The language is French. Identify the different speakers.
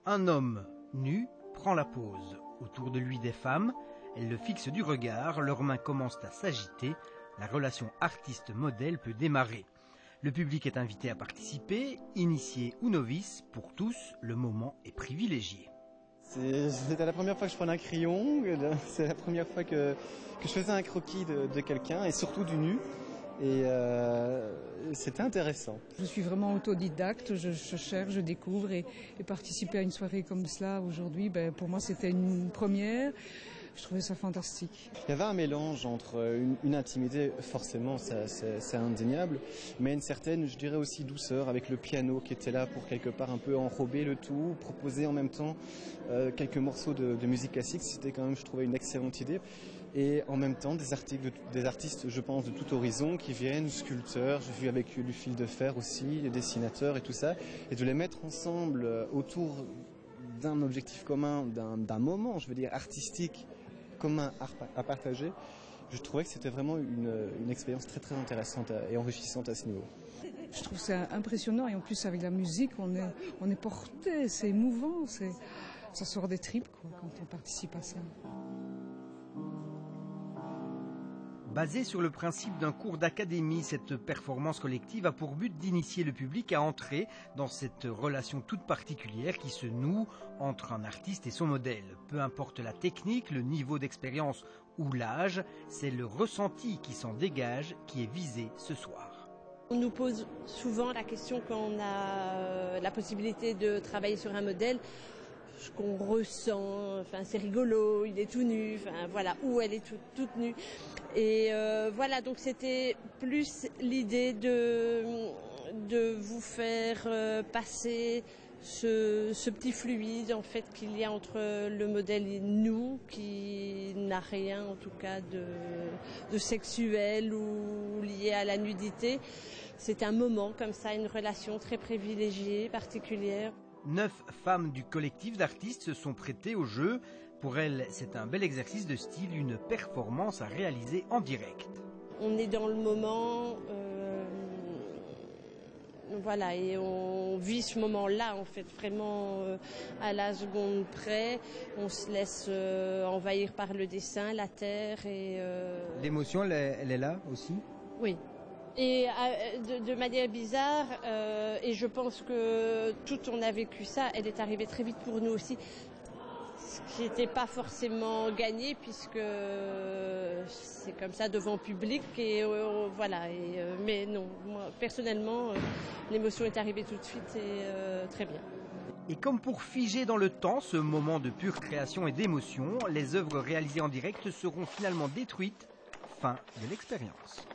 Speaker 1: Un homme, nu, prend la pose. Autour de lui des femmes, elles le fixent du regard, leurs mains commencent à s'agiter. La relation artiste-modèle peut démarrer. Le public est invité à participer, initié ou novice, pour tous, le moment est privilégié.
Speaker 2: C'était la première fois que je prenais un crayon, c'est la première fois que je faisais un croquis de quelqu'un, et surtout du nu. Et c'était intéressant.
Speaker 3: Je suis vraiment autodidacte, je cherche, je découvre et participer à une soirée comme cela aujourd'hui, pour moi c'était une première. Je trouvais ça fantastique.
Speaker 2: Il y avait un mélange entre une intimité, forcément c'est indéniable, mais une certaine, je dirais aussi douceur avec le piano qui était là pour quelque part un peu enrober le tout, proposer en même temps quelques morceaux de musique classique. C'était quand même, je trouvais, une excellente idée. Et en même temps des artistes, je pense, de tout horizon qui viennent, sculpteurs, j'ai vu avec du fil de fer aussi, les dessinateurs et tout ça, et de les mettre ensemble autour d'un objectif commun, d'un moment, je veux dire, artistique commun à partager. Je trouvais que c'était vraiment une expérience très très intéressante et enrichissante à ce niveau.
Speaker 3: Je trouve ça impressionnant et en plus avec la musique, on est porté, c'est émouvant, ça sort des tripes quoi, quand on participe à ça.
Speaker 1: Basée sur le principe d'un cours d'académie, cette performance collective a pour but d'initier le public à entrer dans cette relation toute particulière qui se noue entre un artiste et son modèle. Peu importe la technique, le niveau d'expérience ou l'âge, c'est le ressenti qui s'en dégage qui est visé ce soir.
Speaker 4: On nous pose souvent la question quand on a la possibilité de travailler sur un modèle, ce qu'on ressent, enfin c'est rigolo, il est tout nu, enfin voilà, ou elle est toute nue. Et voilà, donc c'était plus l'idée de vous faire passer ce petit fluide en fait qu'il y a entre le modèle et nous, qui n'a rien en tout cas de sexuel ou lié à la nudité. C'est un moment comme ça, une relation très privilégiée, particulière.
Speaker 1: 9 femmes du collectif d'artistes se sont prêtées au jeu. Pour elles, c'est un bel exercice de style, une performance à réaliser en direct.
Speaker 4: On est dans le moment, voilà, et on vit ce moment-là, en fait, vraiment à la seconde près. On se laisse envahir par le dessin, la terre et...
Speaker 1: L'émotion, elle est là aussi ?
Speaker 4: Oui. Et de manière bizarre, et je pense que tout on a vécu ça, elle est arrivée très vite pour nous aussi, ce qui n'était pas forcément gagné puisque c'est comme ça devant public et voilà. Mais non, moi personnellement, l'émotion est arrivée tout de suite et très bien.
Speaker 1: Et comme pour figer dans le temps ce moment de pure création et d'émotion, les œuvres réalisées en direct seront finalement détruites. Fin de l'expérience.